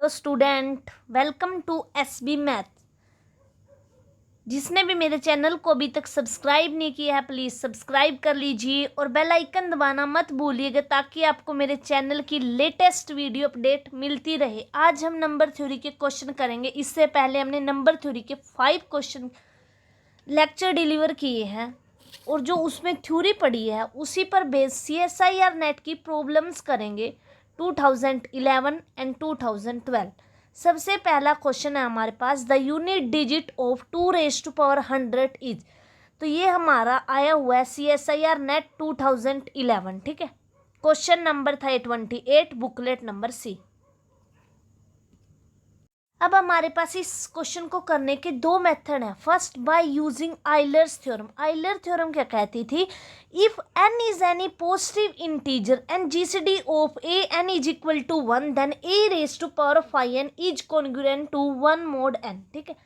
तो student welcome to SB math. जिसने भी मेरे चैनल को अभी तक सब्सक्राइब नहीं किया है प्लीज़ सब्सक्राइब कर लीजिए और बेल आइकन दबाना मत भूलिएगा ताकि आपको मेरे चैनल की लेटेस्ट वीडियो अपडेट मिलती रहे। आज हम नंबर थ्योरी के क्वेश्चन करेंगे। इससे पहले हमने नंबर थ्योरी के 5 क्वेश्चन लेक्चर डिलीवर किए हैं और जो उसमें थ्योरी पढ़ी है उसी पर बेस CSIR नेट की प्रॉब्लम्स करेंगे 2011 एंड 2012। सबसे पहला क्वेश्चन है हमारे पास, the unit digit of 2⁻100 is. तो ये हमारा आया हुआ है CSIR नेट 2011। ठीक है, क्वेश्चन नंबर था 28, बुकलेट नंबर सी। अब हमारे पास इस क्वेश्चन को करने के दो मेथड हैं। First, by using Euler's theorem. Euler theorem क्या कहती थी? If n is any positive integer and GCD of a n is equal to 1 then a raise to power of i n is congruent to 1 mod n। ठीक है,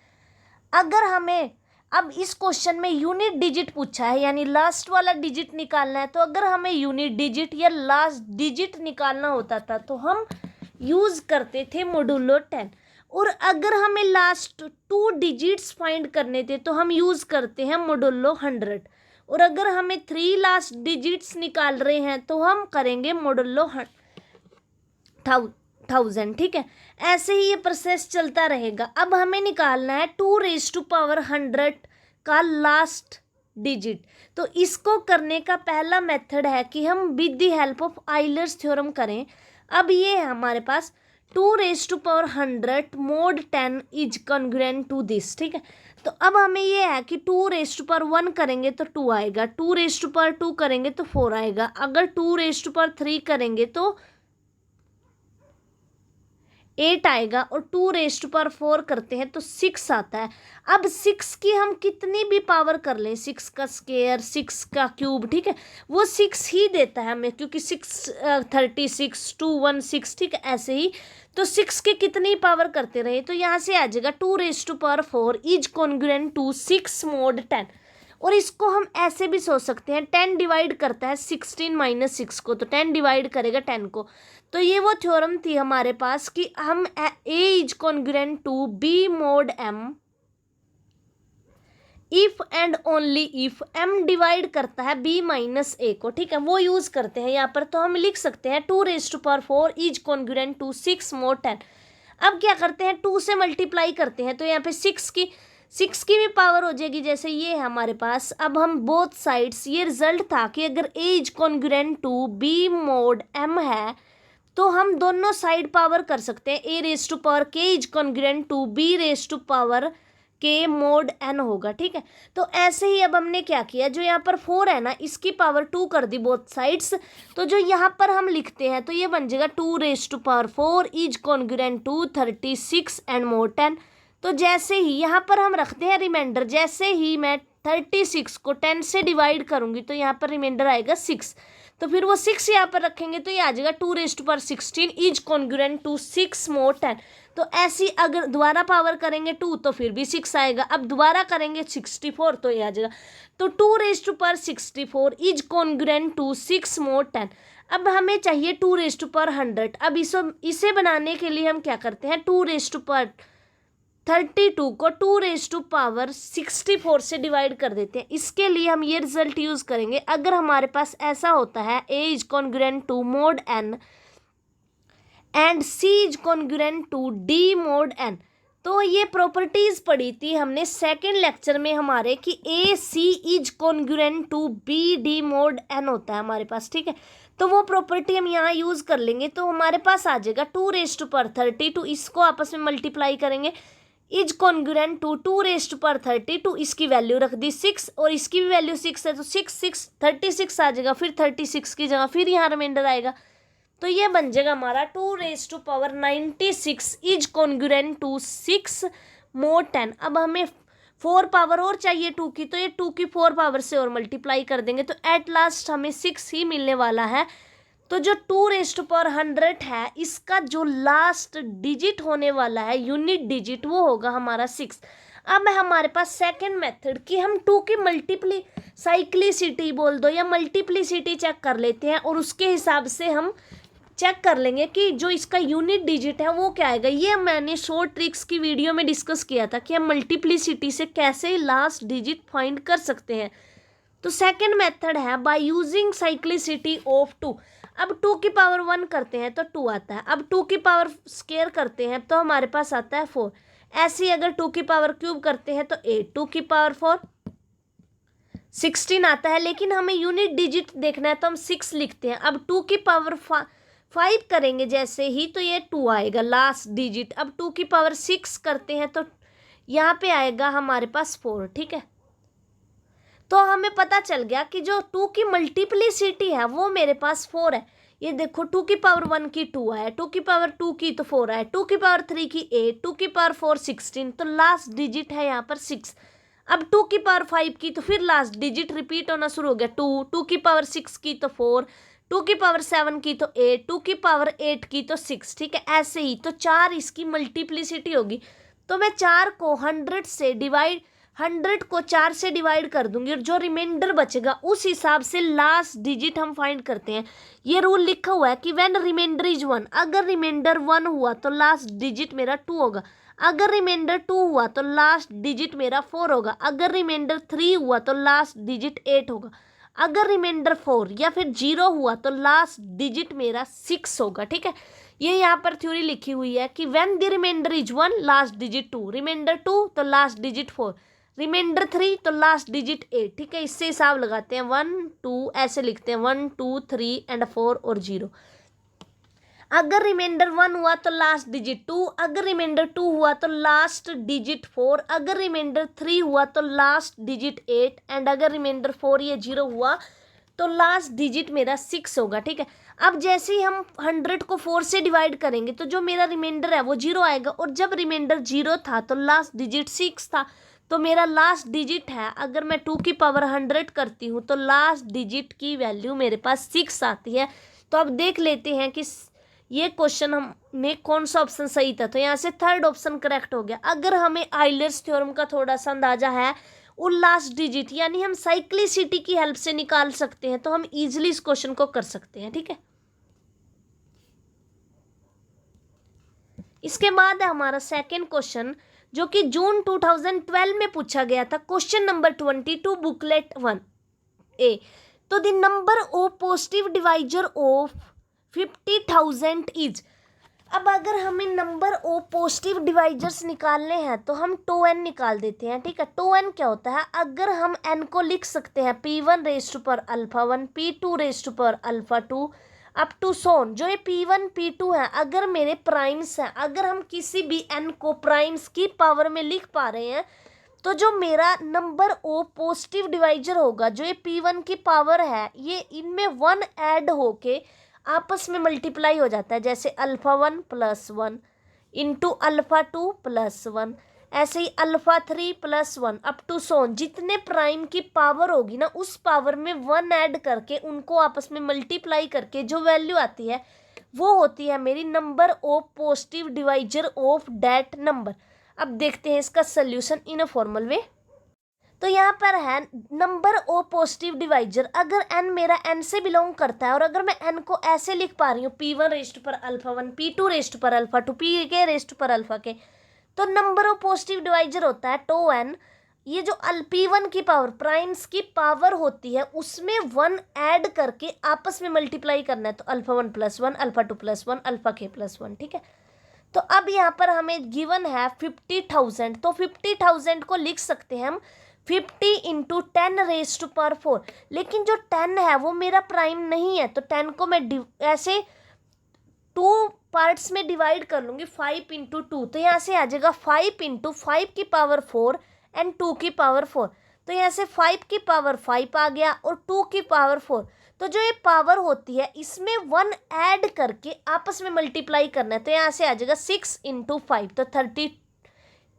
अगर हमें अब इस question में यूनिट डिजिट पूछा है यानी लास्ट वाला डिजिट निकालना है, तो अगर हमें यूनिट डिजिट या लास्ट डिजिट निकालना होता था तो हम यूज करते थे मोडुलो 10, और अगर हमें लास्ट 2 डिजिट्स फाइंड करने थे तो हम यूज़ करते हैं मोडुलो 100, और अगर हमें 3 लास्ट डिजिट्स निकाल रहे हैं तो हम करेंगे मोडुलो 1000। ठीक है, ऐसे ही ये प्रोसेस चलता रहेगा। अब हमें निकालना है 2⁻100 का लास्ट डिजिट। तो इसको करने का पहला मेथड है कि हम with the help of Euler's theorem करें। अब ये है हमारे पास 2⁻100 mod 10 is congruent to this. ठीक है, तो अब हमें ये है कि 2⁻1 करेंगे तो 2 आएगा, 2⁻2 करेंगे तो 4 आएगा, अगर 2⁻3 करेंगे तो 8 आएगा, और 2⁻4 करते हैं तो 6 आता है। अब 6 की हम कितनी भी पावर कर लें, 6 का स्क्वायर, 6 का क्यूब, ठीक है, वो 6 ही देता है हमें, क्योंकि 6 36 216। ठीक है, ऐसे ही तो 6 के कितनी पावर करते रहे तो यहाँ से आ जाएगा 2⁻4 इज कॉन्ग्रुएंट टू 6 mod 10। और इसको हम ऐसे भी सोच सकते हैं, 10 डिवाइड करता है 16 - 6 को, तो 10 डिवाइड करेगा 10 को। तो ये वो थ्योरम थी हमारे पास कि हम a is congruent to b mod m if and only if m divide करता है b - a को। ठीक है, वो यूज करते हैं यहाँ पर। तो हम लिख सकते हैं 2⁻4 इज कॉन्ग्रुएंट टू 6 mod 10। अब क्या करते हैं, 2 से मल्टीप्लाई करते हैं तो यहाँ पे 6 की भी पावर हो जाएगी, जैसे ये है हमारे पास। अब हम बोथ साइड्स, ये रिजल्ट था कि अगर a is congruent to b mod m है तो हम दोनों साइड पावर कर सकते हैं। a⁻k is congruent to b⁻k mod n होगा। ठीक है, तो ऐसे ही अब हमने क्या किया, जो यहाँ पर 4 है ना, इसकी पावर 2 कर दी बोथ साइड्स। तो जो यहाँ पर हम लिखते हैं तो ये बन जाएगा 2⁻4 is congruent to 36 and mod 10। तो जैसे ही यहाँ पर हम रखते हैं रिमाइंडर, जैसे ही मैं 36 को 10 से डिवाइड करूँगी तो यहाँ पर रिमाइंडर आएगा 6, तो फिर वो 6 यहाँ पर रखेंगे तो ये आ जाएगा 2⁻16 इज कॉन्ग्रुएंट टू 6 mod 10। तो ऐसी अगर दोबारा पावर करेंगे 2 तो फिर भी 6 आएगा, अब दोबारा करेंगे 64 तो ये आ जाएगा। तो 2⁻64 इज कॉन्ग्रुएंट टू 6 mod 10। अब हमें चाहिए 2⁻100। अब इसे बनाने के लिए हम क्या करते हैं, 2⁻32 को 2⁻64 से डिवाइड कर देते हैं। इसके लिए हम ये रिजल्ट यूज़ करेंगे। अगर हमारे पास ऐसा होता है a is congruent to mod n and c is congruent to d mod n, तो ये प्रॉपर्टीज पढ़ी थी हमने सेकेंड लेक्चर में हमारे कि a c is congruent to b d mod n होता है हमारे पास। ठीक है, तो वो प्रॉपर्टी हम यहाँ यूज़ कर लेंगे तो हमारे पास आ जाएगा 2⁻32। इसको आपस में मल्टीप्लाई करेंगे, इज कॉन्ग्रुएंट टू 2⁻32, इसकी वैल्यू रख दी 6 और इसकी भी वैल्यू 6 है, तो 6 36 आ जाएगा। फिर 36 की जगह फिर यहाँ रिमाइंडर आएगा, तो ये बन जाएगा हमारा 2⁻96 इज कॉन्ग्रुएंट टू 6 mod 10। अब हमें 4 पावर और चाहिए 2 की, तो ये 2 की 4 पावर से और मल्टीप्लाई कर देंगे तो एट लास्ट हमें 6 ही मिलने वाला है। तो जो 2⁻100 है इसका जो लास्ट डिजिट होने वाला है, यूनिट डिजिट, वो होगा हमारा 6। अब हमारे पास सेकंड मेथड कि हम 2 की साइक्लिसिटी बोल दो या मल्टीप्लिसिटी चेक कर लेते हैं और उसके हिसाब से हम चेक कर लेंगे कि जो इसका यूनिट डिजिट है वो क्या आएगा। ये मैंने शॉर्ट ट्रिक्स की वीडियो में डिस्कस किया था कि हम मल्टीप्लिसिटी से कैसे लास्ट डिजिट फाइंड कर सकते हैं। तो सेकंड मेथड है बाय यूजिंग साइक्लिसिटी ऑफ 2। अब 2 की पावर 1 करते हैं तो 2 आता है, अब 2 की पावर स्क्वायर करते हैं तो हमारे पास आता है 4। ऐसे ही अगर 2 की पावर क्यूब करते हैं तो 8, 2 की पावर 4 16 आता है, लेकिन हमें यूनिट डिजिट देखना है तो हम 6 लिखते हैं। अब 2 की पावर 5 करेंगे जैसे ही तो ये 2 आएगा लास्ट डिजिट। अब 2 की पावर 6 करते हैं तो यहाँ पे आएगा हमारे पास 4, ठीक है। तो हमें पता चल गया कि जो 2 की मल्टीप्लिसिटी है वो मेरे पास 4 है। ये देखो 2 की पावर 1 की 2 आया, 2 की पावर 2 की तो 4 आया, 2 की पावर 3 की 8, 2 की पावर 4 16, तो लास्ट डिजिट है यहाँ पर 6। अब 2 की पावर 5 की तो फिर लास्ट डिजिट रिपीट होना शुरू हो गया 2, 2 की पावर 6 की तो 4, 2 की पावर 7 की तो 8, 2 की पावर 8 की तो 6, ठीक है। ऐसे ही तो 4 इसकी मल्टीप्लिसिटी होगी। तो मैं 4 को 100 से डिवाइड 100 को 4 से डिवाइड कर दूंगी और जो रिमाइंडर बचेगा उस हिसाब से लास्ट डिजिट हम फाइंड करते हैं। ये रूल लिखा हुआ है कि व्हेन रिमाइंडर इज 1, अगर रिमाइंडर 1 हुआ तो लास्ट डिजिट मेरा 2 होगा, अगर रिमाइंडर 2 हुआ तो लास्ट डिजिट मेरा 4 होगा, अगर रिमाइंडर 3 हुआ तो लास्ट डिजिट 8 होगा, अगर रिमाइंडर 4 या फिर 0 हुआ तो लास्ट डिजिट मेरा 6 होगा, ठीक है। ये यहाँ पर थ्योरी लिखी हुई है कि when the remainder is 1 last digit 2, remainder 2 तो लास्ट डिजिट 4, रिमाइंडर 3 तो लास्ट डिजिट 8, ठीक है। इससे हिसाब लगाते हैं 1 2 ऐसे लिखते हैं 1 2 3 एंड 4 और 0। अगर रिमाइंडर 1 हुआ तो लास्ट डिजिट 2, अगर रिमाइंडर 2 हुआ तो लास्ट डिजिट 4, अगर रिमाइंडर 3 हुआ तो लास्ट डिजिट 8 एंड अगर रिमाइंडर 4 या 0 हुआ तो लास्ट डिजिट मेरा 6 होगा, ठीक है। अब जैसे ही हम 100 को 4 से डिवाइड करेंगे तो जो मेरा रिमाइंडर है वो 0 आएगा, और जब रिमाइंडर 0 था तो लास्ट डिजिट 6 था, तो मेरा लास्ट डिजिट है, अगर मैं 2 की पावर 100 करती हूँ तो लास्ट डिजिट की वैल्यू मेरे पास 6 आती है। तो अब देख लेते हैं कि ये क्वेश्चन में कौन सा ऑप्शन सही था। तो यहाँ से थर्ड ऑप्शन करेक्ट हो गया। अगर हमें आइलर्स थ्योरम का थोड़ा सा अंदाजा है और लास्ट डिजिट यानी हम साइक्लिसिटी की हेल्प से निकाल सकते हैं, तो हम इजीली इस क्वेश्चन को कर सकते हैं, ठीक है। इसके बाद है हमारा सेकेंड क्वेश्चन जो कि जून 2012 में पूछा गया था, क्वेश्चन नंबर 22 बुकलेट 1A। तो the number of positive divisor of 50,000 is. अब अगर हमें नंबर ऑफ पॉजिटिव डिवाइजर्स निकालने हैं तो हम 2n निकाल देते हैं, ठीक है। 2n क्या होता है, अगर हम n को लिख सकते हैं p1 raise to power alpha 1, p2 raise to power alpha 2 up to सोन। जो ये p1 p2 है अगर मेरे प्राइम्स हैं, अगर हम किसी भी n को प्राइम्स की पावर में लिख पा रहे हैं तो जो मेरा नंबर ऑफ पॉजिटिव डिवाइजर होगा, जो ये p1 की पावर है, ये इनमें 1 ऐड होके आपस में मल्टीप्लाई हो जाता है। जैसे alpha 1 plus 1 into alpha 2 plus 1, ऐसे ही अल्फा 3 प्लस 1 अप टू सोन। जितने प्राइम की पावर होगी ना उस पावर में 1 ऐड करके उनको आपस में मल्टीप्लाई करके जो वैल्यू आती है वो होती है मेरी number of positive divisor of that number. अब देखते हैं इसका solution in a formal way. तो यहाँ पर है नंबर ऑफ पॉजिटिव डिवाइजर, अगर n मेरा n से बिलोंग करता है और अगर मैं n को ऐसे लिख पा रही हूँ p1 raise to power alpha 1, p2 raise to power alpha 2, pk raise to power alpha K, तो नंबर ऑफ पॉजिटिव डिवाइजर होता है 2n। ये जो p1 की पावर प्राइम्स की पावर होती है उसमें 1 ऐड करके आपस में मल्टीप्लाई करना है, तो alpha 1 plus 1, alpha 2 plus 1, alpha के प्लस 1, ठीक है। तो अब यहाँ पर हमें गिवन है 50,000, तो 50,000 को लिख सकते हैं हम 50 इंटू 10 रेज़ टू पावर 4, लेकिन जो 10 है वो मेरा प्राइम नहीं है, तो 10 को मैं ऐसे 2 पार्ट्स में डिवाइड कर लूँगी 5 इंटू 2, तो यहाँ से आ जाएगा 5 इंटू 5 की पावर 4 एंड 2 की पावर 4। तो यहाँ से 5 की पावर 5 आ गया और 2 की पावर 4। तो जो ये पावर होती है इसमें 1 ऐड करके आपस में मल्टीप्लाई करना है, तो यहाँ से आ जाएगा 6 इंटू 5, तो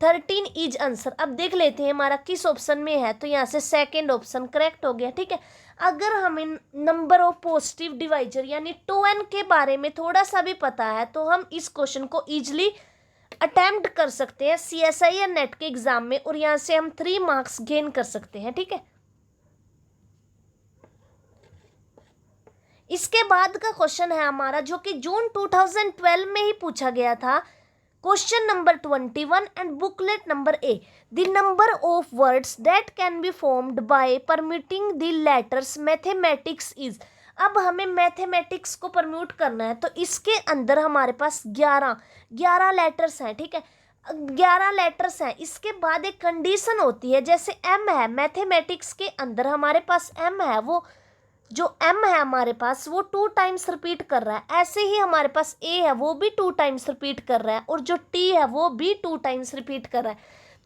13 इज आंसर। अब देख लेते हैं हमारा किस ऑप्शन में है, तो यहाँ से सेकंड ऑप्शन करेक्ट हो गया, ठीक है। अगर हमें नंबर ऑफ पॉजिटिव डिवाइजर यानी 2n के बारे में थोड़ा सा भी पता है तो हम इस क्वेश्चन को इजीली अटेम्प्ट कर सकते हैं CSI या नेट के एग्जाम में, और यहाँ से हम 3 मार्क्स गेन कर सकते हैं, ठीक है। इसके बाद का क्वेश्चन है हमारा जो कि जून 2012 में ही पूछा गया था, question number 21 and booklet number A. The number of words that can be formed by permuting the letters mathematics is. अब हमें मैथमेटिक्स को परम्यूट करना है, तो इसके अंदर हमारे पास 11 लेटर्स हैं, ठीक है, 11 लेटर्स हैं। इसके बाद एक कंडीशन होती है, जैसे एम है मैथमेटिक्स के अंदर हमारे पास एम है, वो जो m है हमारे पास वो 2 टाइम्स रिपीट कर रहा है। ऐसे ही हमारे पास a है वो भी 2 टाइम्स रिपीट कर रहा है, और जो t है वो भी 2 टाइम्स रिपीट कर रहा है।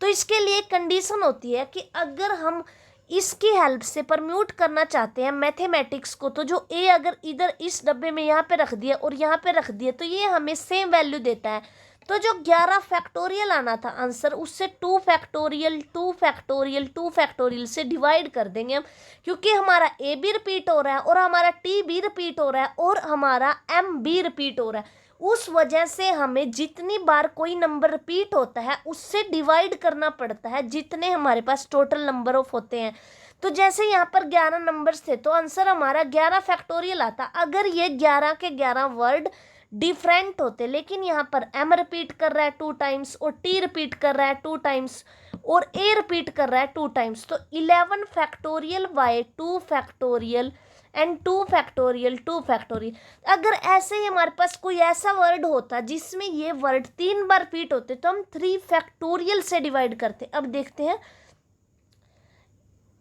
तो इसके लिए कंडीशन होती है कि अगर हम इसकी हेल्प से परम्यूट करना चाहते हैं मैथमेटिक्स को, तो जो a अगर इधर इस डब्बे में यहाँ पे रख दिया और यहाँ पे रख दिया तो ये हमें सेम वैल्यू देता है। तो जो 11 फैक्टोरियल आना था आंसर, उससे 2 फैक्टोरियल 2 फैक्टोरियल 2 फैक्टोरियल से डिवाइड कर देंगे हम, क्योंकि हमारा a भी रिपीट हो रहा है और हमारा t भी रिपीट हो रहा है और हमारा m भी रिपीट हो रहा है। उस वजह से हमें जितनी बार कोई नंबर रिपीट होता है उससे डिवाइड करना पड़ता है जितने हमारे पास टोटल नंबर ऑफ होते हैं। तो जैसे यहाँ पर 11 नंबर्स थे तो आंसर हमारा 11 फैक्टोरियल आता। अगर ये 11 के 11 वर्ड डिफरेंट होते, लेकिन यहाँ पर m रिपीट कर रहा है 2 टाइम्स और t रिपीट कर रहा है 2 टाइम्स और a रिपीट कर रहा है 2 टाइम्स, तो 11 factorial by 2 factorial and 2 factorial 2 factorial. अगर ऐसे ही हमारे पास कोई ऐसा वर्ड होता जिसमें ये वर्ड 3 बार रिपीट होते तो हम 3 फैक्टोरियल से डिवाइड करते। अब देखते हैं,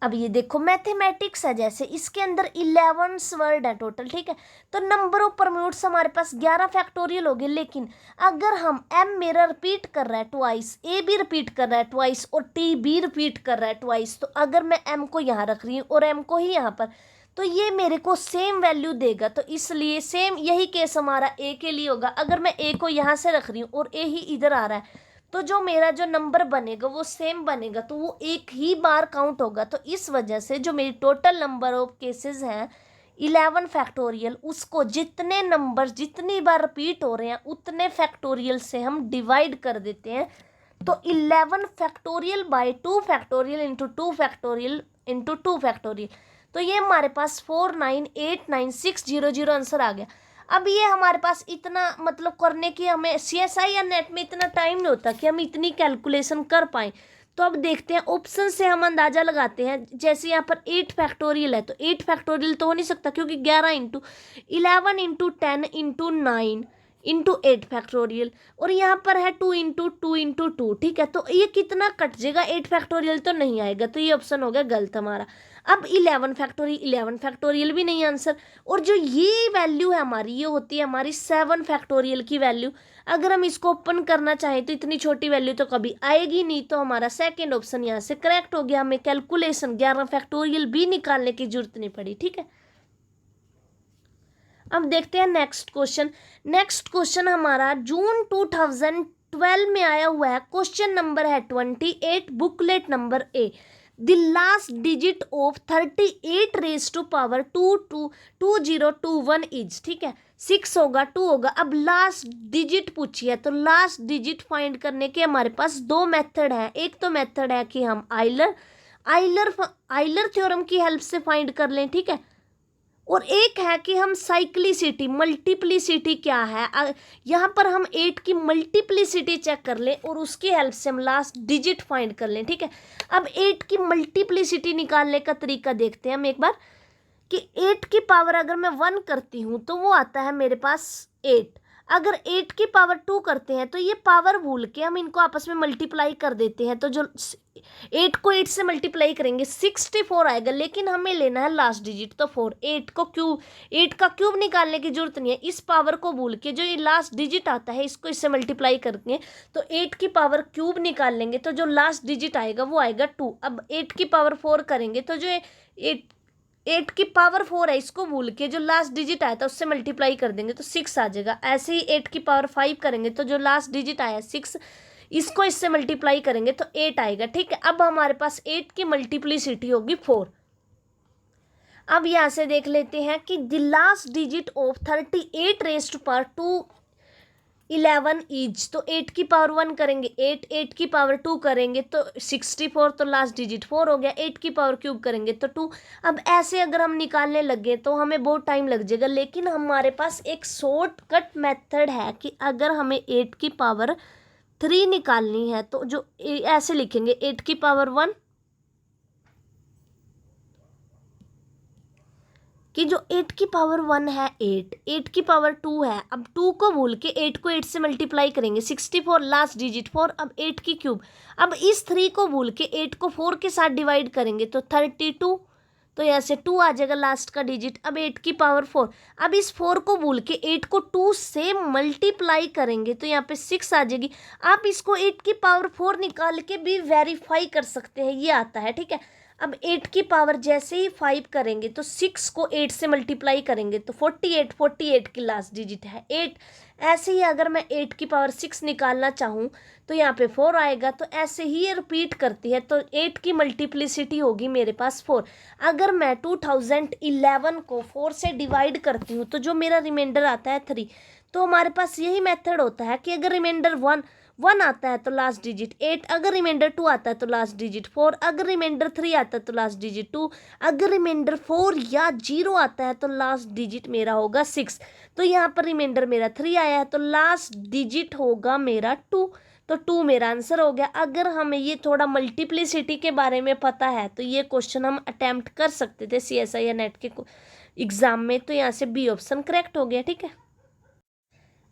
अब ये देखो मैथमेटिक्स है, जैसे इसके अंदर 11 वर्ड है टोटल, ठीक है, तो नंबर ऑफ परम्यूट्स हमारे पास 11 फैक्टोरियल हो गए। लेकिन अगर हम m मेरा रिपीट कर रहा है ट्वाइस, a भी रिपीट कर रहा है ट्वाइस और t भी रिपीट कर रहा है ट्वाइस, तो अगर मैं m को यहाँ रख रही हूँ और m को ही यहाँ पर, तो ये मेरे को सेम वैल्यू देगा। तो इसलिए सेम यही केस हमारा a के लिए होगा। अगर मैं a को यहाँ से रख रही हूँ और a ही इधर आ रहा है, तो जो मेरा जो नंबर बनेगा वो सेम बनेगा, तो वो एक ही बार काउंट होगा। तो इस वजह से जो मेरी टोटल नंबर ऑफ केसेस हैं 11 फैक्टोरियल, उसको जितने नंबर जितनी बार रिपीट हो रहे हैं उतने फैक्टोरियल से हम डिवाइड कर देते हैं। तो 11 factorial by 2 factorial into 2 factorial into 2 factorial, तो ये हमारे पास 4989600 आंसर आ गया। अब ये हमारे पास इतना मतलब करने की हमें CSI या नेट में इतना टाइम नहीं होता कि हम इतनी कैलकुलेशन कर पाएँ। तो अब देखते हैं, ऑप्शन से हम अंदाज़ा लगाते हैं। जैसे यहाँ पर 8 फैक्टोरियल है तो 8 फैक्टोरियल तो हो नहीं सकता, क्योंकि 11 into 11 into 10 into 9 into 8 factorial, और यहाँ पर है 2 इंटू 2 इंटू 2, ठीक है, तो ये कितना कट जाएगा, 8 फैक्टोरियल तो नहीं आएगा, तो ये ऑप्शन हो गया गलत हमारा। अब 11 फैक्टोरियल भी नहीं आंसर, और जो ये वैल्यू है हमारी, ये होती है हमारी 7 फैक्टोरियल की वैल्यू। अगर हम इसको ओपन करना चाहें तो इतनी छोटी वैल्यू तो कभी आएगी नहीं, तो हमारा सेकेंड ऑप्शन यहाँ से करेक्ट हो गया। हमें कैलकुलेशन 11 फैक्टोरियल भी निकालने की जरूरत नहीं पड़ी, ठीक है। अब देखते हैं नेक्स्ट क्वेश्चन। नेक्स्ट क्वेश्चन हमारा जून 2012 में आया हुआ है, क्वेश्चन नंबर है 28, booklet number A. The last digit of 38 raise to power 2021 is, ठीक है, 6 होगा 2 होगा। अब लास्ट डिजिट पूछी है, तो लास्ट डिजिट फाइंड करने के हमारे पास 2 मेथड है। एक तो मेथड है कि हम आइलर थ्योरम की हेल्प से फाइंड कर लें, ठीक है, और एक है कि हम साइक्लिसिटी मल्टीप्लिसिटी क्या है, यहाँ पर हम 8 की मल्टीप्लिसिटी चेक कर लें और उसकी हेल्प से हम लास्ट डिजिट फाइंड कर लें, ठीक है। अब 8 की मल्टीप्लिसिटी निकालने का तरीका देखते हैं हम एक बार, कि 8 की पावर अगर मैं 1 करती हूँ तो वो आता है मेरे पास 8। अगर 8 की पावर 2 करते हैं तो ये पावर भूल के हम इनको आपस में मल्टीप्लाई कर देते हैं, तो जो 8 को 8 से मल्टीप्लाई करेंगे 64 आएगा, लेकिन हमें लेना है लास्ट डिजिट तो 4। 8 का क्यूब निकालने की जरूरत नहीं है, इस पावर को भूल के जो ये लास्ट डिजिट आता है इसको इससे मल्टीप्लाई करके तो 8 की पावर क्यूब निकाल लेंगे, तो जो लास्ट डिजिट आएगा वो आएगा 2। अब 8 की पावर 4 करेंगे तो जो 8 की पावर 4 है इसको भूल के जो लास्ट डिजिट आया था उससे मल्टीप्लाई कर देंगे तो 6 आ जाएगा। ऐसे ही 8 की पावर 5 करेंगे तो जो लास्ट डिजिट आया 6, इसको इससे मल्टीप्लाई करेंगे तो 8 आएगा, ठीक है। अब हमारे पास 8 की मल्टीप्लिसिटी होगी 4। अब यहाँ से देख लेते हैं कि the last digit of 38 raise to power 11 each, तो 8 की पावर 1 करेंगे 8, 8 की पावर 2 करेंगे तो 64, तो लास्ट डिजिट 4 हो गया। 8 की पावर क्यूब करेंगे तो 2। अब ऐसे अगर हम निकालने लगे तो हमें बहुत टाइम लग जाएगा, लेकिन हमारे पास एक शॉर्टकट मेथड है कि अगर हमें 8 की पावर 3 निकालनी है तो जो ऐसे लिखेंगे 8 की पावर 1 कि जो 8 की पावर 1 है 8, 8 की पावर 2 है। अब 2 को भूल के 8 को 8 से मल्टीप्लाई करेंगे 64, लास्ट डिजिट 4। अब 8 की क्यूब, अब इस 3 को भूल के 8 को 4 के साथ डिवाइड करेंगे तो 32, तो यहाँ से 2 आ जाएगा लास्ट का डिजिट। अब 8 की पावर 4, अब इस 4 को भूल के 8 को 2 से मल्टीप्लाई करेंगे तो यहाँ पे 6 आ जाएगी। आप इसको 8 की पावर 4 निकाल के भी वेरीफाई कर सकते हैं, ये आता है, ठीक है। अब 8 की पावर जैसे ही 5 करेंगे तो 6 को 8 से मल्टीप्लाई करेंगे तो 48, 48 की लास्ट डिजिट है 8। ऐसे ही अगर मैं 8 की पावर 6 निकालना चाहूँ तो यहाँ पे 4 आएगा। तो ऐसे ही ये रिपीट करती है, तो 8 की मल्टीप्लिसिटी होगी मेरे पास 4। अगर मैं 2011 को 4 से डिवाइड करती हूँ तो जो मेरा रिमाइंडर आता है 3। तो हमारे पास यही मेथड होता है कि अगर रिमाइंडर 1 आता है तो लास्ट डिजिट 8, अगर रिमाइंडर 2 आता है तो लास्ट डिजिट 4, अगर रिमाइंडर 3 आता है तो लास्ट डिजिट 2, अगर रिमाइंडर 4 या 0 आता है तो लास्ट डिजिट मेरा होगा 6। तो यहाँ पर रिमाइंडर मेरा 3 आया है तो लास्ट डिजिट होगा मेरा 2, तो 2 मेरा आंसर हो गया। अगर हमें ये थोड़ा मल्टीप्लिसिटी के बारे में पता है तो ये क्वेश्चन हम अटेम्प्ट कर सकते थे CSI या नेट के एग्जाम में, तो यहाँ से बी ऑप्शन करेक्ट हो गया, ठीक है।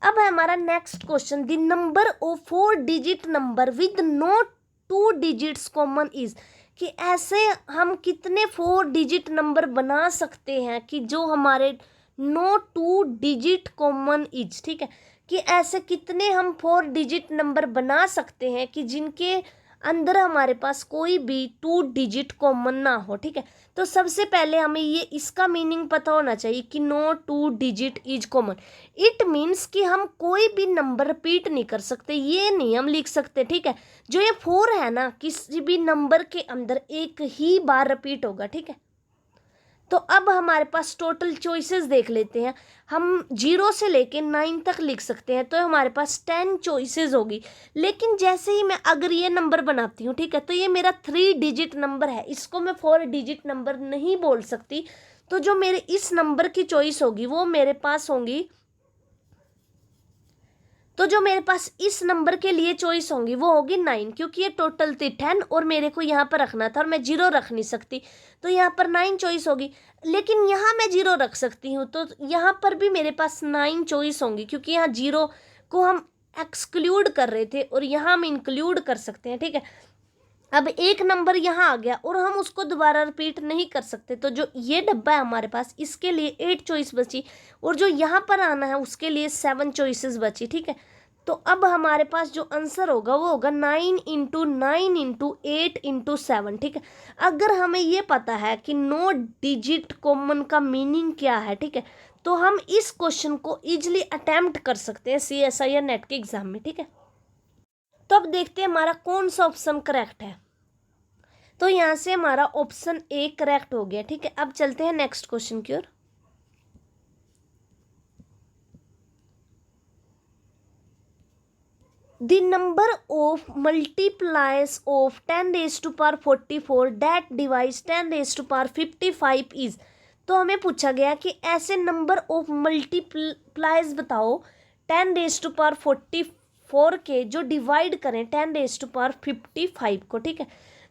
अब है हमारा next question, the number of 4 digit number with no 2 digits common is, कि ऐसे हम कितने 4 डिजिट नंबर बना सकते हैं कि जो हमारे नो 2 डिजिट कॉमन इज, ठीक है, कि ऐसे कितने हम 4 डिजिट नंबर बना सकते हैं कि जिनके अंदर हमारे पास कोई भी 2 डिजिट कॉमन ना हो, ठीक है। तो सबसे पहले हमें ये इसका मीनिंग पता होना चाहिए कि no 2 digit is common. It means कि हम कोई भी नंबर रिपीट नहीं कर सकते, ये नियम लिख सकते, ठीक है। जो ये 4 है ना, किसी भी नंबर के अंदर एक ही बार रिपीट होगा, ठीक है। तो अब हमारे पास टोटल चॉइसेस देख लेते हैं। हम 0 से लेके 9 तक लिख सकते हैं, तो हमारे पास 10 चॉइसेस होगी। लेकिन जैसे ही मैं अगर ये नंबर बनाती हूँ, ठीक है, तो ये मेरा 3 डिजिट नंबर है, इसको मैं 4 डिजिट नंबर नहीं बोल सकती। तो जो मेरे इस नंबर की चॉइस होगी वो मेरे पास होंगी, तो जो मेरे पास इस नंबर के लिए चॉइस होंगी वो होगी 9, क्योंकि ये टोटल थी 10 और मेरे को यहाँ पर रखना था और मैं 0 रख नहीं सकती, तो यहाँ पर 9 चॉइस होगी। लेकिन यहाँ मैं 0 रख सकती हूँ, तो यहाँ पर भी मेरे पास 9 चॉइस होंगी, क्योंकि यहाँ 0 को हम एक्सक्लूड कर रहे थे और यहाँ हम इंक्लूड कर सकते हैं, ठीक है। अब एक नंबर यहाँ आ गया और हम उसको दोबारा रिपीट नहीं कर सकते, तो जो ये डब्बा है हमारे पास इसके लिए 8 चॉइस बची और जो यहाँ पर आना है उसके लिए 7 चॉइसेस बची, ठीक है। तो अब हमारे पास जो आंसर होगा वो होगा 9 इंटू 9 इंटू 8 इंटू 7, ठीक है। अगर हमें ये पता है कि नो डिजिट कॉमन का मीनिंग क्या है, ठीक है, तो हम इस क्वेश्चन को इजिली अटेम्प्ट कर सकते हैं CSI या नेट के एग्जाम में, ठीक है। तो अब देखते हैं हमारा कौन सा ऑप्शन करेक्ट है। तो यहाँ से हमारा ऑप्शन ए करेक्ट हो गया, ठीक है। अब चलते हैं नेक्स्ट क्वेश्चन की ओर। The number of multipliers of 10 raised to power 44 that divides 10 raised to power 55 is, तो हमें पूछा गया कि ऐसे नंबर ऑफ मल्टीप्लायर्स बताओ 10 रेज टू पावर 44 के जो डिवाइड करें 10 रेज टू पावर 55 को, ठीक है।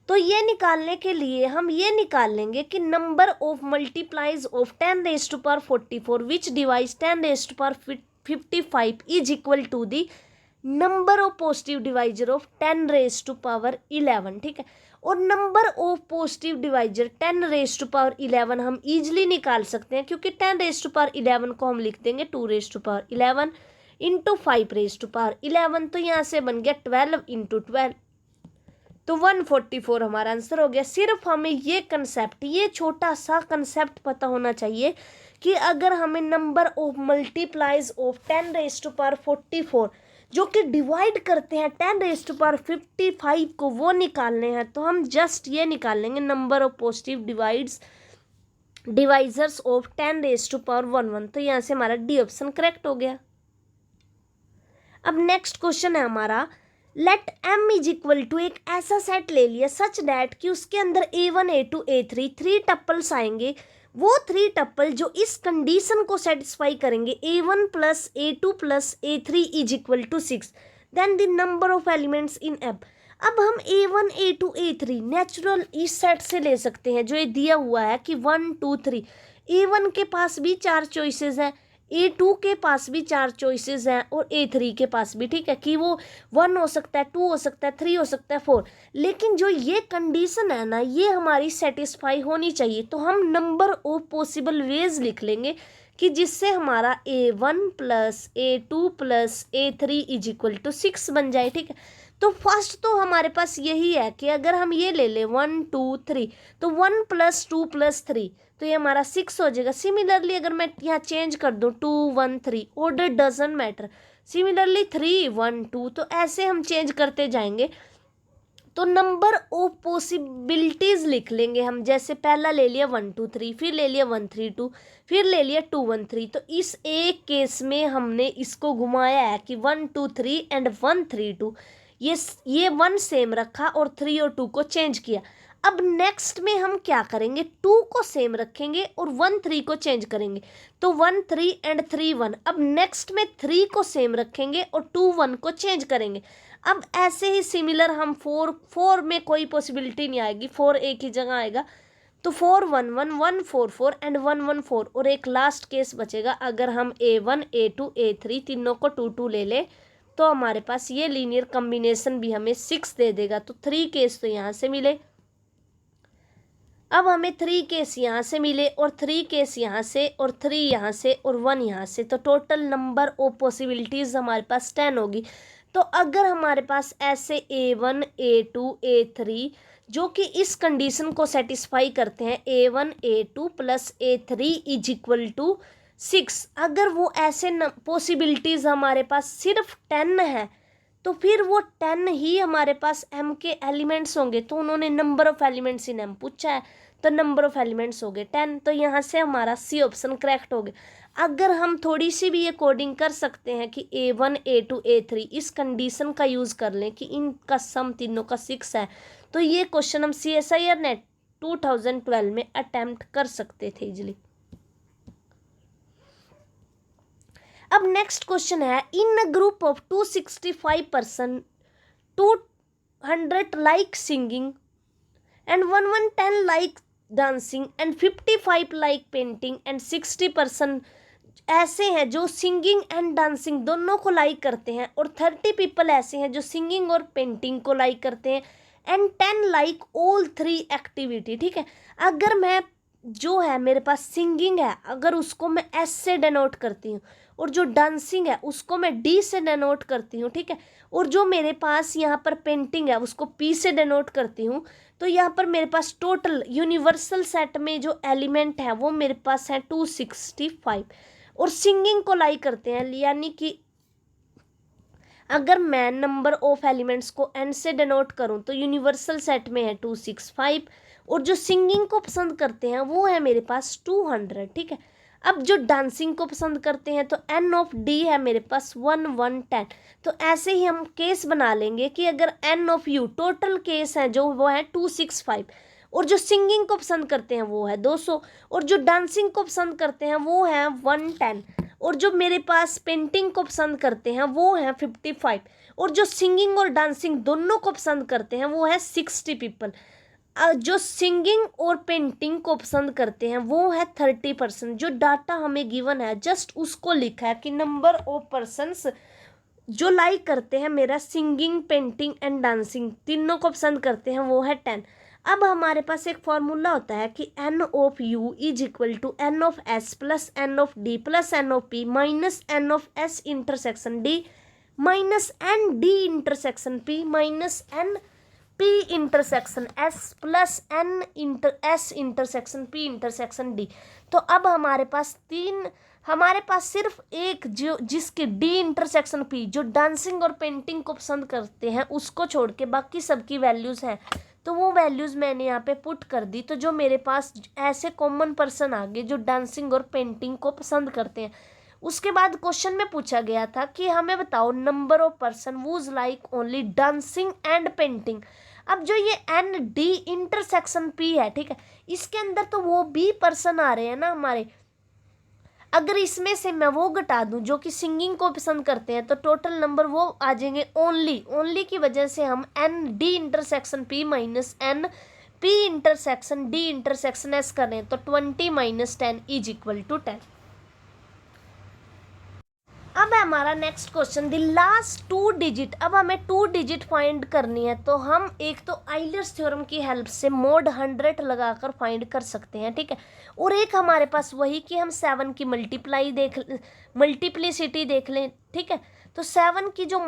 तो ये निकालने के लिए हम ये निकाल लेंगे कि number of multiplies of 10 raise to power 44 which divides 10 raise to power 55 is equal to the number of positive divisor of 10 raise to power 11, ठीक है। और number of positive divisor 10 raise to power 11 हम easily निकाल सकते हैं, क्योंकि 10 raise to power 11 को हम लिख देंगे 2 raise to power 11 into 5 raise to power 11, तो यहाँ से बन गया 12 इंटू 12, तो 144 हमारा आंसर हो गया। सिर्फ हमें ये कंसेप्ट, ये छोटा सा कंसेप्ट पता होना चाहिए कि अगर हमें number of multiplies of 10 raise to power 44 जो कि डिवाइड करते हैं 10 रेज टू पावर 55 को वो निकालने हैं, तो हम जस्ट ये निकाल लेंगे number of positive divisors of 10 raise to power 11, तो यहाँ से हमारा डी ऑप्शन करेक्ट हो गया। अब नेक्स्ट क्वेश्चन है हमारा, let M is equal to, एक ऐसा सेट ले लिया सच डैट कि उसके अंदर A1 A2 A3 3 टप्पल्स आएंगे, वो 3 टप्पल जो इस कंडीशन को सेटिस्फाई करेंगे A1 plus A2 plus A3 is equal to 6, then the number of elements in M। अब हम A1 A2 A3 नेचुरल इस सेट से ले सकते हैं जो ये दिया हुआ है कि 1 2 3। A1 के पास भी 4 चॉइसेस हैं, A2 के पास भी 4 चॉइसेस हैं और A3 के पास भी, ठीक है, कि वो 1 हो सकता है, 2 हो सकता है, 3 हो सकता है, 4। लेकिन जो ये कंडीशन है ना, ये हमारी सेटिस्फाई होनी चाहिए। तो हम नंबर ऑफ पॉसिबल वेज लिख लेंगे कि जिससे हमारा A1 plus A2 plus A3 is equal to 6 बन जाए, ठीक है। तो फर्स्ट तो हमारे पास यही है कि अगर हम ये ले लें 1 2 3, तो 1 प्लस 2 प्लस 3, तो ये हमारा 6 हो जाएगा। सिमिलरली अगर मैं यहाँ चेंज कर दूँ 2 1 3, ऑर्डर डजंट मैटर। सिमिलरली 3 1 2, तो ऐसे हम चेंज करते जाएंगे। तो नंबर ऑफ पॉसिबिलिटीज लिख लेंगे हम, जैसे पहला ले लिया 1 2 3, फिर ले लिया 1 3 2, फिर ले लिया 2 1 3। तो इस एक केस में हमने इसको घुमाया है कि 1 2 3 एंड 1 3 2, ये 1 सेम रखा और 3 और 2 को चेंज किया। अब नेक्स्ट में हम क्या करेंगे, 2 को सेम रखेंगे और 1 3 को चेंज करेंगे। तो 1 3 एंड 3 1। अब नेक्स्ट में 3 को सेम रखेंगे और 2 1 को चेंज करेंगे। अब ऐसे ही सिमिलर हम 4 में कोई पॉसिबिलिटी नहीं आएगी, 4 एक ही जगह आएगा। तो 4 1 1 1 4 4 एंड 1 1 4। और एक लास्ट केस बचेगा, अगर हम A1 A2 A3 तीनों को 2 2 ले ले तो हमारे पास ये लीनियर कॉम्बिनेशन भी हमें 6 दे देगा। तो 3 केस तो यहाँ से मिले। अब हमें 3 केस यहाँ से मिले और 3 केस यहाँ से और 3 यहाँ से और 1 यहाँ से, तो टोटल नंबर ऑफ पॉसिबिलिटीज़ हमारे पास 10 होगी। तो अगर हमारे पास ऐसे A1 A2 A3 जो कि इस कंडीशन को सेटिस्फाई करते हैं, A1 A2 plus A3 is equal to 6, अगर वो ऐसे पॉसिबिलिटीज़ हमारे पास सिर्फ 10 है, तो फिर वो 10 ही हमारे पास M के एलिमेंट्स होंगे। तो उन्होंने number of elements in M पूछा है, तो नंबर ऑफ एलिमेंट्स हो गए 10। तो यहाँ से हमारा C ऑप्शन करेक्ट हो गया। अगर हम थोड़ी सी भी ये कोडिंग कर सकते हैं कि A1 A2 A3 इस कंडीशन का यूज़ कर लें कि इनका सम तीनों का 6 है, तो ये क्वेश्चन हम CSIR नेट 2012 में अटेम्प्ट कर सकते थे इजिली। अब नेक्स्ट क्वेश्चन है, in a group of 265 person 200 like singing and 110 like dancing and 55 like painting and 60 person ऐसे हैं जो सिंगिंग एंड डांसिंग दोनों को लाइक करते हैं, और 30 पीपल ऐसे हैं जो सिंगिंग और पेंटिंग को लाइक करते हैं, एंड 10 लाइक ऑल 3 एक्टिविटी, ठीक है। अगर मैं जो है मेरे पास सिंगिंग है, अगर उसको मैं S से डिनोट करती हूँ, और जो डांसिंग है उसको मैं D से डिनोट करती हूँ, ठीक है, और जो मेरे पास यहाँ पर पेंटिंग है उसको P से डिनोट करती हूँ, तो यहाँ पर मेरे पास टोटल यूनिवर्सल सेट में जो एलिमेंट है वो मेरे पास है 265, और सिंगिंग को लाइक करते हैं, यानी कि अगर मैं नंबर ऑफ एलिमेंट्स को N से डिनोट करूँ तो यूनिवर्सल सेट में है 265, और जो सिंगिंग को पसंद करते हैं वो है मेरे पास 200, ठीक है। अब जो डांसिंग को पसंद करते हैं तो N ऑफ D है मेरे पास 1 1 10। तो ऐसे ही हम केस बना लेंगे कि अगर N of U total case है जो वो है 265, और जो सिंगिंग को पसंद करते हैं वो है 200, और जो डांसिंग को पसंद करते हैं वो है 110, और जो मेरे पास पेंटिंग को पसंद करते हैं वो है 55, और जो सिंगिंग और डांसिंग दोनों को पसंद करते हैं वो है 60 पीपल। जो सिंगिंग और पेंटिंग को पसंद करते हैं वो है 30%। जो डाटा हमें गिवन है जस्ट उसको लिखा है कि नंबर ऑफ पर्सन्स जो लाइक करते हैं मेरा सिंगिंग पेंटिंग एंड डांसिंग तीनों को पसंद करते हैं वो है 10। अब हमारे पास एक फॉर्मूला होता है कि N of U is equal to N of S plus N of D plus N of P minus N of S intersection D minus N D intersection P minus N P intersection S plus N S intersection P intersection D। तो अब हमारे पास सिर्फ एक जो जिसके D intersection P जो dancing और painting को पसंद करते हैं उसको छोड़ के बाकी सबकी वैल्यूज़ हैं, तो वो वैल्यूज़ मैंने यहाँ पे पुट कर दी। तो जो मेरे पास ऐसे कॉमन पर्सन आ गए जो डांसिंग और पेंटिंग को पसंद करते हैं उसके बाद क्वेश्चन में पूछा गया था कि हमें बताओ number of person whose like only dancing and painting. अब जो ये एन डी इंटरसेक्शन पी है, ठीक है, इसके अंदर तो वो बी पर्सन आ रहे हैं ना हमारे। अगर इसमें से मैं वो घटा दूं जो कि सिंगिंग को पसंद करते हैं तो टोटल नंबर वो आ जाएंगे ओनली की वजह से हम N D intersection P minus N P intersection D intersection S कर रहे हैं तो 20 माइनस 10 इज इक्वल टू 10। अब है हमारा next question the last 2 digit. अब हमें 2 डिजिट फाइंड करनी है तो हम एक तो आइलर्स थ्योरम की हेल्प से मोड 100 लगाकर फाइंड कर सकते हैं, ठीक है। और एक हमारे पास वही कि हम 7 की मल्टीप्लिसिटी देख लें, ठीक है। तो 7 की जो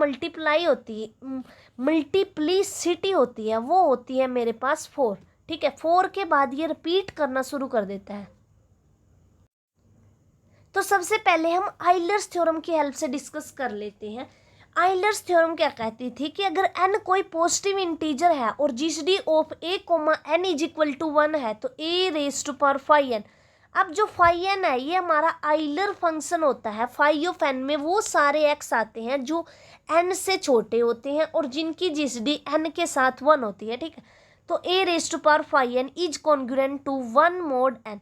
मल्टीप्लिसिटी होती है वो होती है मेरे पास 4, ठीक है। 4 के बाद ये रिपीट करना शुरू कर देता है। तो सबसे पहले हम आइलर्स थ्योरम की हेल्प से डिस्कस कर लेते हैं। आइलर्स थ्योरम क्या कहती थी कि अगर n कोई पॉजिटिव इंटीजर है और GCD of a, n is equal to 1 है तो a raise to power 5n। अब जो 5n है ये हमारा आइलर फंक्शन होता है। फाई ऑफ n में वो सारे x आते हैं जो n से छोटे होते हैं और जिनकी जीसीडी n के साथ 1 होती है, ठीक है। तो a raise to power 5n is congruent to 1 mod n।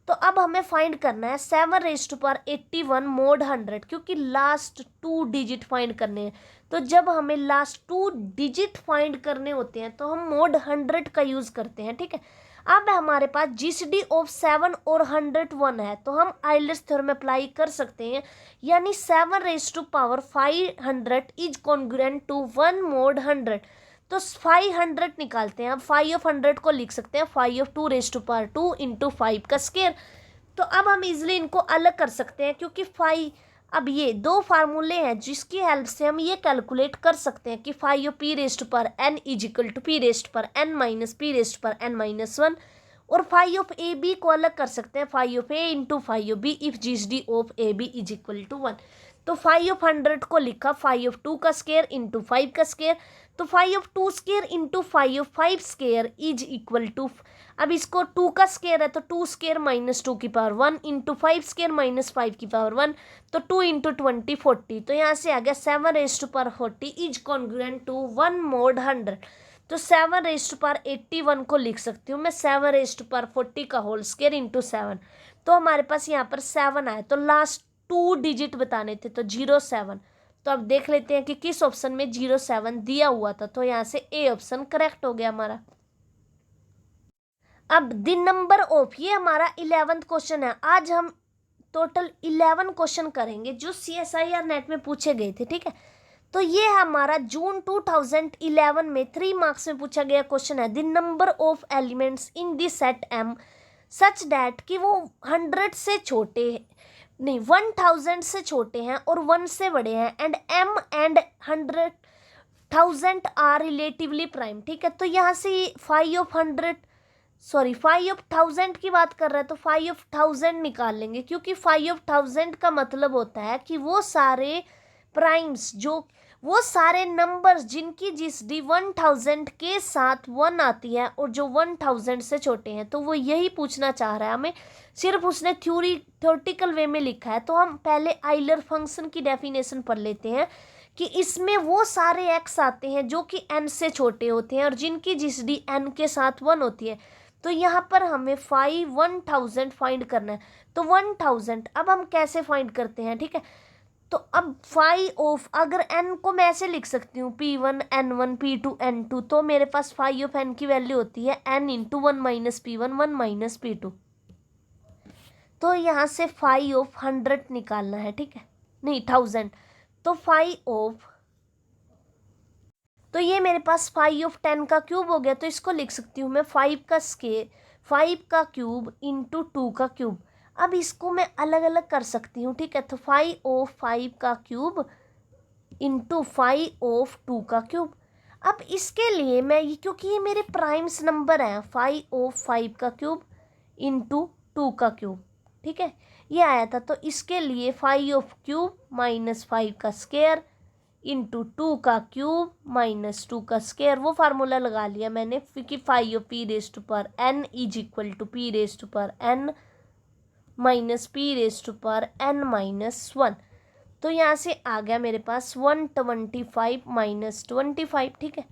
तो अब हमें फाइंड करना है 7 रेज टू पावर 81 मोड 100, क्योंकि लास्ट 2 डिजिट फाइंड करने हैं। तो जब हमें लास्ट 2 डिजिट फाइंड करने होते हैं तो हम मोड 100 का यूज़ करते हैं, ठीक है। अब हमारे पास जीसीडी ऑफ 7 और 101 है तो हम आइलर्स थ्योरम अप्लाई कर सकते हैं, यानी 7 raise to power 500 is congruent to 1 mod 100। तो 500 निकालते हैं। अब 5 ऑफ 100 को लिख सकते हैं 5 of 2 raise to power 2 into 5 का स्क्वायर। तो अब हम इजिली इनको अलग कर सकते हैं क्योंकि 5, अब ये 2 फार्मूले हैं जिसकी हेल्प से हम ये कैलकुलेट कर सकते हैं कि 5 of p raise to power n is equal to p raise to power n minus p raise to power n minus 1। और 5 ऑफ ए बी को अलग कर सकते हैं 5 of a into 5 of b if GCD of A B is equal to 1। तो 5 of 100 को लिखा 5 of 2 का स्क्वायर इंटू 5 का स्क्वायर। तो 5 of 2 square into 5 of 5 square is equal to, अब इसको 2 का स्क्वायर है तो 2 स्क्वायर माइनस 2 की पावर 1 इंटू 5 स्क्वायर माइनस 5 की पावर 1। तो 2 इंटू 20 40। तो यहाँ से आ गया 7 raise to power 40 is congruent to 1 mod 100। तो 7 रेज टू पावर 81 को लिख सकती हूँ मैं 7 रेज टू पावर 40 का होल स्क्वायर इंटू 7। तो हमारे पास यहाँ पर 7 आया तो लास्ट 2 डिजिट बताने थे तो 07। तो अब देख लेते हैं कि किस ऑप्शन में 07 दिया हुआ था। तो यहाँ से ए ऑप्शन करेक्ट हो गया हमारा। अब द नंबर ऑफ, ये हमारा 11th क्वेश्चन है। आज हम टोटल 11 क्वेश्चन करेंगे जो CSIR नेट में पूछे गए थे, ठीक है। तो ये हमारा जून 2011 में 3 मार्क्स में पूछा गया क्वेश्चन है। The number of elements in the set M such that कि वो 100 से छोटे नहीं 1000 से छोटे हैं और 1 से बड़े हैं and M and 100,000 are relatively prime, ठीक है। तो यहाँ से 5 ऑफ 1000 की बात कर रहा है तो 5 ऑफ 1000 निकाल लेंगे, क्योंकि 5 ऑफ 1000 का मतलब होता है कि वो सारे प्राइम्स जो वो सारे नंबर्स जिनकी जीसीडी 1000 के साथ 1 आती है और जो 1000 से छोटे हैं। तो वो यही पूछना चाह रहा है हमें, सिर्फ उसने थ्योरेटिकल वे में लिखा है। तो हम पहले आइलर फंक्शन की डेफिनेशन पढ़ लेते हैं कि इसमें वो सारे x आते हैं जो कि n से छोटे होते हैं और जिनकी जीसीडी n के साथ 1 होती है। तो यहाँ पर हमें 1000 फाइंड करना है। तो 1000 अब हम कैसे फाइंड करते हैं, ठीक है। तो अब 5 ऑफ, अगर n को मैं ऐसे लिख सकती हूँ P1 N1 P2 N2। तो मेरे पास 5 ऑफ n की वैल्यू होती है n into 1 minus P1 1 minus P2। तो यहाँ से 5 ऑफ 100 निकालना है, ठीक है, नहीं 1000। तो 5 ऑफ, तो ये मेरे पास 5 ऑफ 10 का क्यूब हो गया। तो इसको लिख सकती हूँ मैं 5 का क्यूब इंटू 2 का क्यूब। अब इसको मैं अलग अलग कर सकती हूँ, ठीक है। तो 5 ऑफ 5 का क्यूब इंटू 5 ऑफ 2 का क्यूब। अब इसके लिए मैं ये, क्योंकि ये मेरे प्राइम्स नंबर हैं, 5 ऑफ 5 का क्यूब इंटू 2 का क्यूब, ठीक है, ये आया था। तो इसके लिए 5 ऑफ क्यूब माइनस 5 का स्क्वायर इंटू 2 का क्यूब माइनस 2 का स्क्वायर, वो फार्मूला लगा लिया मैंने, क्योंकि 5 of p raise to power n is equal to p raise to power n minus P raise to power n minus 1। तो यहाँ से आ गया मेरे पास 125 माइनस 25, ठीक है।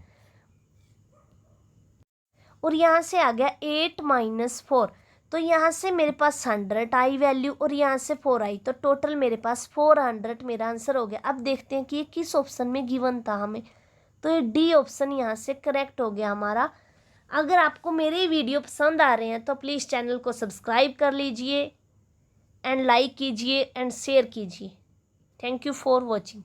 और यहाँ से आ गया 8 माइनस 4। तो यहाँ से मेरे पास 100 आई वैल्यू और यहाँ से 4 आई, तो टोटल मेरे पास 400 मेरा आंसर हो गया। अब देखते हैं कि ये किस ऑप्शन में गिवन था हमें। तो ये डी ऑप्शन यहाँ से करेक्ट हो गया हमारा। अगर आपको मेरे वीडियो पसंद आ रहे हैं तो प्लीज़ चैनल को सब्सक्राइब कर लीजिए एंड लाइक कीजिए एंड शेयर कीजिए। Thank you for watching.